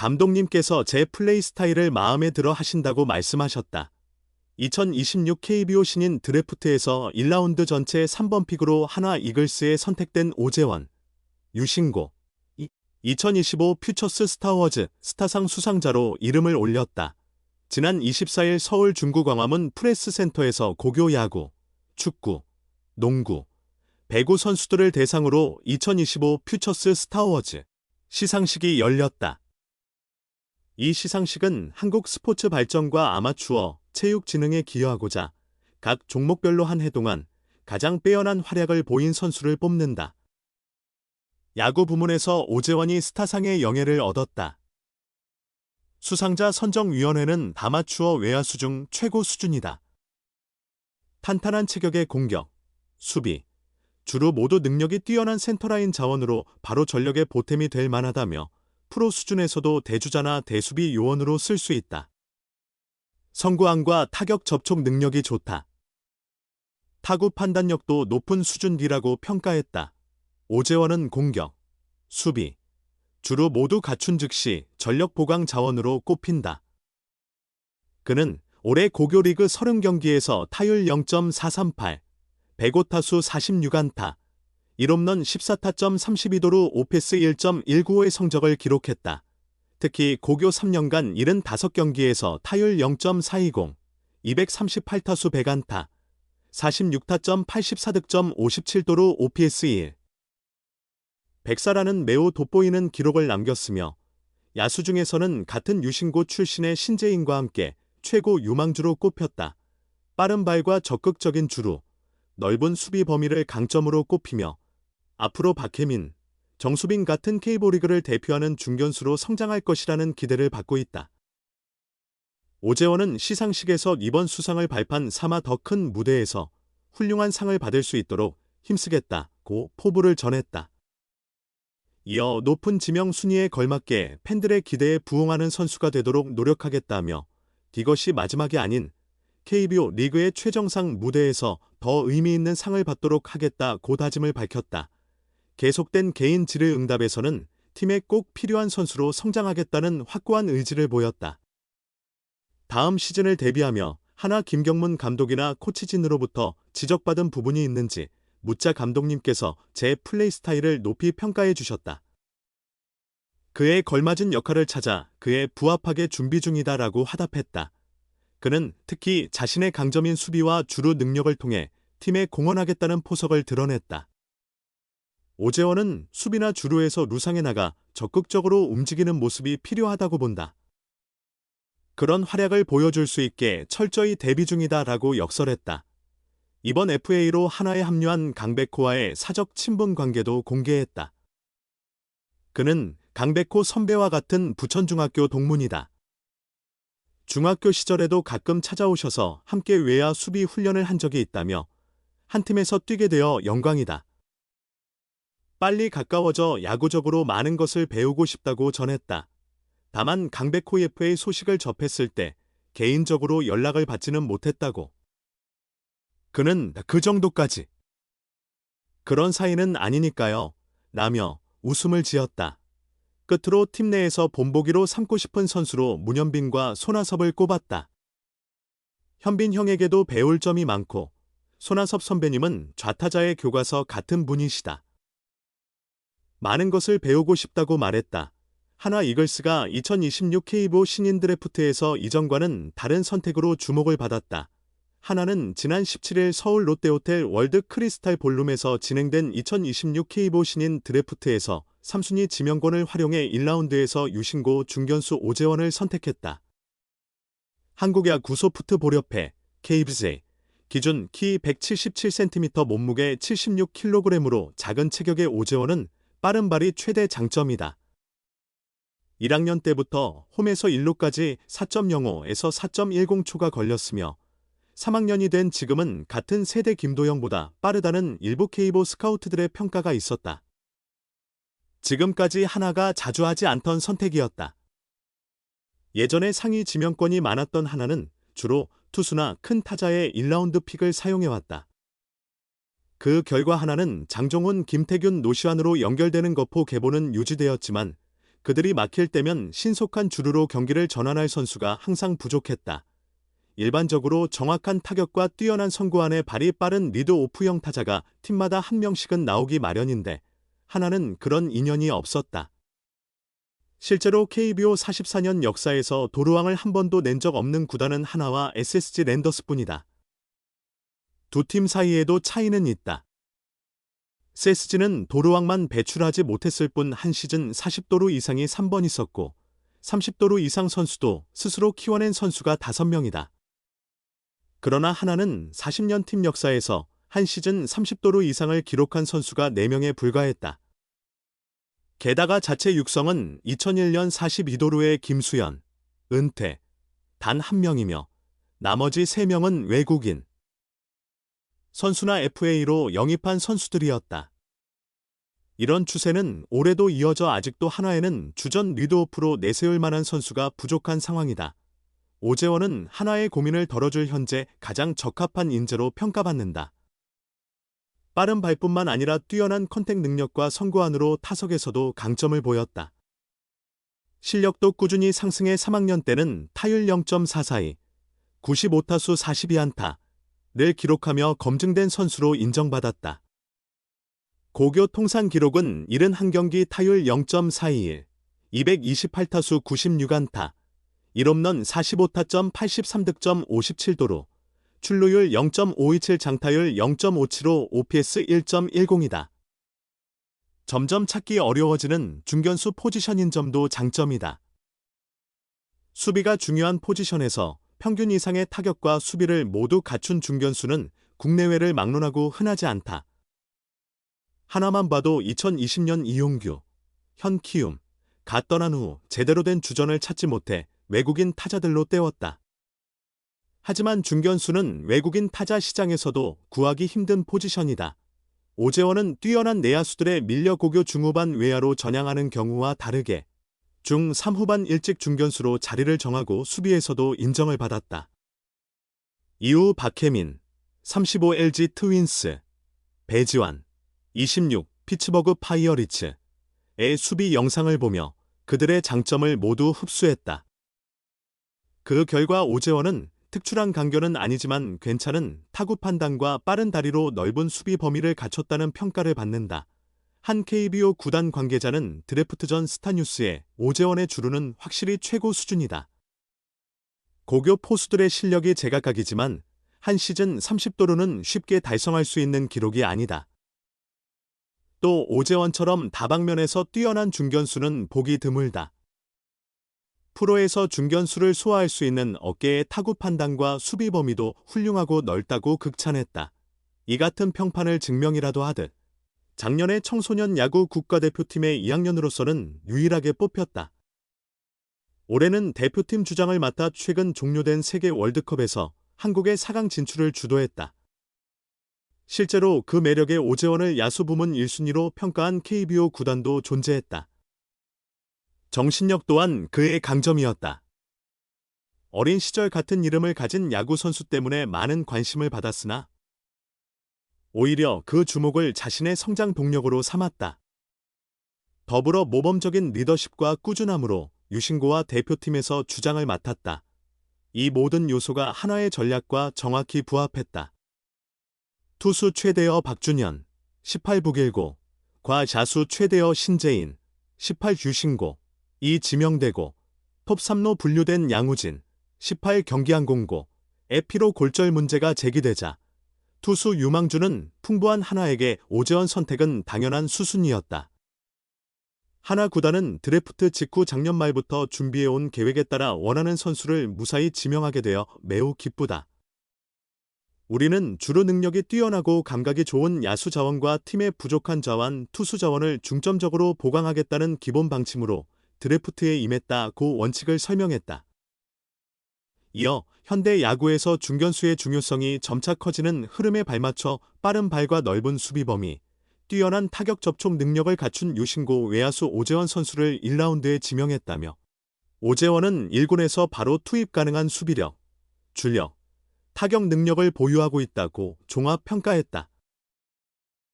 감독님께서 제 플레이 스타일을 마음에 들어 하신다고 말씀하셨다. 2026 KBO 신인 드래프트에서 1라운드 전체 3번 픽으로 한화 이글스에 선택된 오재원, 유신고, 2025 퓨처스 스타워즈 스타상 수상자로 이름을 올렸다. 지난 24일 서울 중구 광화문 프레스센터에서 고교 야구, 축구, 농구, 배구 선수들을 대상으로 2025 퓨처스 스타워즈 시상식이 열렸다. 이 시상식은 한국 스포츠 발전과 아마추어 체육 진흥에 기여하고자 각 종목별로 한 해 동안 가장 빼어난 활약을 보인 선수를 뽑는다. 야구 부문에서 오재원이 스타상의 영예를 얻었다. 수상자 선정위원회는 아마추어 외야수 중 최고 수준이다. 탄탄한 체격의 공격, 수비, 주루 모두 능력이 뛰어난 센터라인 자원으로 바로 전력의 보탬이 될 만하다며 프로 수준에서도 대주자나 대수비 요원으로 쓸 수 있다. 선구안과 타격 접촉 능력이 좋다. 타구 판단력도 높은 수준이라고 평가했다. 오재원은 공격, 수비, 주루 모두 갖춘 즉시 전력 보강 자원으로 꼽힌다. 그는 올해 고교리그 30경기에서 타율 0.438, 105타수 46안타, 1홈런 14타점 32도루 오패스 1.195의 성적을 기록했다. 특히 고교 3년간 75경기에서 타율 0.420, 238타수 100안타, 46타점 84득점 57도루 OPS 1. 100사라는 매우 돋보이는 기록을 남겼으며 야수 중에서는 같은 유신고 출신의 신재인과 함께 최고 유망주로 꼽혔다. 빠른 발과 적극적인 주루, 넓은 수비 범위를 강점으로 꼽히며 앞으로 박혜민, 정수빈 같은 K리그를 대표하는 중견수로 성장할 것이라는 기대를 받고 있다. 오재원은 시상식에서 이번 수상을 발판 삼아 더 큰 무대에서 훌륭한 상을 받을 수 있도록 힘쓰겠다고 포부를 전했다. 이어 높은 지명 순위에 걸맞게 팬들의 기대에 부응하는 선수가 되도록 노력하겠다며 이것이 마지막이 아닌 KBO 리그의 최정상 무대에서 더 의미 있는 상을 받도록 하겠다고 다짐을 밝혔다. 계속된 개인 질의응답에서는 팀에 꼭 필요한 선수로 성장하겠다는 확고한 의지를 보였다. 다음 시즌을 대비하며 한화 김경문 감독이나 코치진으로부터 지적받은 부분이 있는지 묻자 감독님께서 제 플레이 스타일을 높이 평가해 주셨다. 그에 걸맞은 역할을 찾아 그에 부합하게 준비 중이다라고 화답했다. 그는 특히 자신의 강점인 수비와 주루 능력을 통해 팀에 공헌하겠다는 포석을 드러냈다. 오재원은 수비나 주루에서 루상에 나가 적극적으로 움직이는 모습이 필요하다고 본다. 그런 활약을 보여줄 수 있게 철저히 대비 중이다라고 역설했다. 이번 FA로 한화에 합류한 강백호와의 사적 친분 관계도 공개했다. 그는 강백호 선배와 같은 부천중학교 동문이다. 중학교 시절에도 가끔 찾아오셔서 함께 외야 수비 훈련을 한 적이 있다며 한 팀에서 뛰게 되어 영광이다. 빨리 가까워져 야구적으로 많은 것을 배우고 싶다고 전했다. 다만 강백호 FA 소식을 접했을 때 개인적으로 연락을 받지는 못했다고. 그는 그 정도까지. 그런 사이는 아니니까요. 라며 웃음을 지었다. 끝으로 팀 내에서 본보기로 삼고 싶은 선수로 문현빈과 손아섭을 꼽았다. 현빈 형에게도 배울 점이 많고 손아섭 선배님은 좌타자의 교과서 같은 분이시다. 많은 것을 배우고 싶다고 말했다. 한화 이글스가 2026 KBO 신인 드래프트에서 이전과는 다른 선택으로 주목을 받았다. 한화는 지난 17일 서울 롯데호텔 월드 크리스탈 볼룸에서 진행된 2026 KBO 신인 드래프트에서 3순위 지명권을 활용해 1라운드에서 유신고 중견수 오재원을 선택했다. 한국야구 소프트볼협회 KBJ 기준 키 177cm 몸무게 76kg으로 작은 체격의 오재원은 빠른 발이 최대 장점이다. 1학년 때부터 홈에서 1루까지 4.05에서 4.10초가 걸렸으며 3학년이 된 지금은 같은 세대 김도영보다 빠르다는 일부 KBO 스카우트들의 평가가 있었다. 지금까지 한화가 자주 하지 않던 선택이었다. 예전에 상위 지명권이 많았던 한화는 주로 투수나 큰 타자의 1라운드 픽을 사용해왔다. 그 결과 한화는 장종훈, 김태균, 노시환으로 연결되는 거포 계보는 유지되었지만 그들이 막힐 때면 신속한 주루로 경기를 전환할 선수가 항상 부족했다. 일반적으로 정확한 타격과 뛰어난 선구안에 발이 빠른 리드오프형 타자가 팀마다 한 명씩은 나오기 마련인데 하나는 그런 인연이 없었다. 실제로 KBO 44년 역사에서 도루왕을 한 번도 낸 적 없는 구단은 하나와 SSG 랜더스뿐이다. 두 팀 사이에도 차이는 있다. SSG는 도루왕만 배출하지 못했을 뿐 한 시즌 40도루 이상이 3번 있었고 30도루 이상 선수도 스스로 키워낸 선수가 5명이다. 그러나 하나는 40년 팀 역사에서 한 시즌 30도루 이상을 기록한 선수가 4명에 불과했다. 게다가 자체 육성은 2001년 42도루의 김수현, 은퇴, 단 1명이며 나머지 3명은 외국인. 선수나 FA로 영입한 선수들이었다. 이런 추세는 올해도 이어져 아직도 하나에는 주전 리드오프로 내세울 만한 선수가 부족한 상황이다. 오재원은 하나의 고민을 덜어줄 현재 가장 적합한 인재로 평가받는다. 빠른 발뿐만 아니라 뛰어난 컨택 능력과 선구안으로 타석에서도 강점을 보였다. 실력도 꾸준히 상승해 3학년 때는 타율 0.442, 95타수 42안타를 기록하며 검증된 선수로 인정받았다. 고교 통산 기록은 71경기 타율 0.421, 228타수 96안타, 1홈런 45타점 83득점 57도루, 출루율 0.527 장타율 0.575 OPS 1.10이다. 점점 찾기 어려워지는 중견수 포지션인 점도 장점이다. 수비가 중요한 포지션에서 평균 이상의 타격과 수비를 모두 갖춘 중견수는 국내외를 막론하고 흔하지 않다. 하나만 봐도 2020년 이용규, 현키움, 가 떠난 후 제대로 된 주전을 찾지 못해 외국인 타자들로 때웠다. 하지만 중견수는 외국인 타자 시장에서도 구하기 힘든 포지션이다. 오재원은 뛰어난 내야수들의 밀려 고교 중후반 외야로 전향하는 경우와 다르게 중 3후반 일찍 중견수로 자리를 정하고 수비에서도 인정을 받았다. 이후 박혜민, 35 LG 트윈스, 배지환, 26 피츠버그 파이어리츠의 수비 영상을 보며 그들의 장점을 모두 흡수했다. 그 결과 오재원은 특출한 강견은 아니지만 괜찮은 타구 판단과 빠른 다리로 넓은 수비 범위를 갖췄다는 평가를 받는다. 한 KBO 구단 관계자는 드래프트 전 스타뉴스에 오재원의 주루는 확실히 최고 수준이다. 고교 포수들의 실력이 제각각이지만 한 시즌 30도루는 쉽게 달성할 수 있는 기록이 아니다. 또 오재원처럼 다방면에서 뛰어난 중견수는 보기 드물다. 프로에서 중견수를 소화할 수 있는 어깨의 타구 판단과 수비 범위도 훌륭하고 넓다고 극찬했다. 이 같은 평판을 증명이라도 하듯 작년에 청소년 야구 국가대표팀의 2학년으로서는 유일하게 뽑혔다. 올해는 대표팀 주장을 맡아 최근 종료된 세계 월드컵에서 한국의 4강 진출을 주도했다. 실제로 그 매력에 오재원을 야수 부문 1순위로 평가한 KBO 구단도 존재했다. 정신력 또한 그의 강점이었다. 어린 시절 같은 이름을 가진 야구 선수 때문에 많은 관심을 받았으나 오히려 그 주목을 자신의 성장 동력으로 삼았다. 더불어 모범적인 리더십과 꾸준함으로 유신고와 대표팀에서 주장을 맡았다. 이 모든 요소가 하나의 전략과 정확히 부합했다. 투수 최대어 박준현, 18 북일고, 과자수 최대어 신재인, 18 유신고, 이 지명되고, 톱 3로 분류된 양우진, 18 경기항공고, 에피로 골절 문제가 제기되자 투수 유망주는 풍부한 하나에게 오재원 선택은 당연한 수순이었다. 하나 구단은 드래프트 직후 작년 말부터 준비해온 계획에 따라 원하는 선수를 무사히 지명하게 되어 매우 기쁘다. 우리는 주루 능력이 뛰어나고 감각이 좋은 야수 자원과 팀의 부족한 자원, 투수 자원을 중점적으로 보강하겠다는 기본 방침으로 드래프트에 임했다고 원칙을 설명했다. 이어 현대 야구에서 중견수의 중요성이 점차 커지는 흐름에 발맞춰 빠른 발과 넓은 수비 범위, 뛰어난 타격 접촉 능력을 갖춘 유신고 외야수 오재원 선수를 1라운드에 지명했다며 오재원은 1군에서 바로 투입 가능한 수비력, 줄력, 타격 능력을 보유하고 있다고 종합평가했다.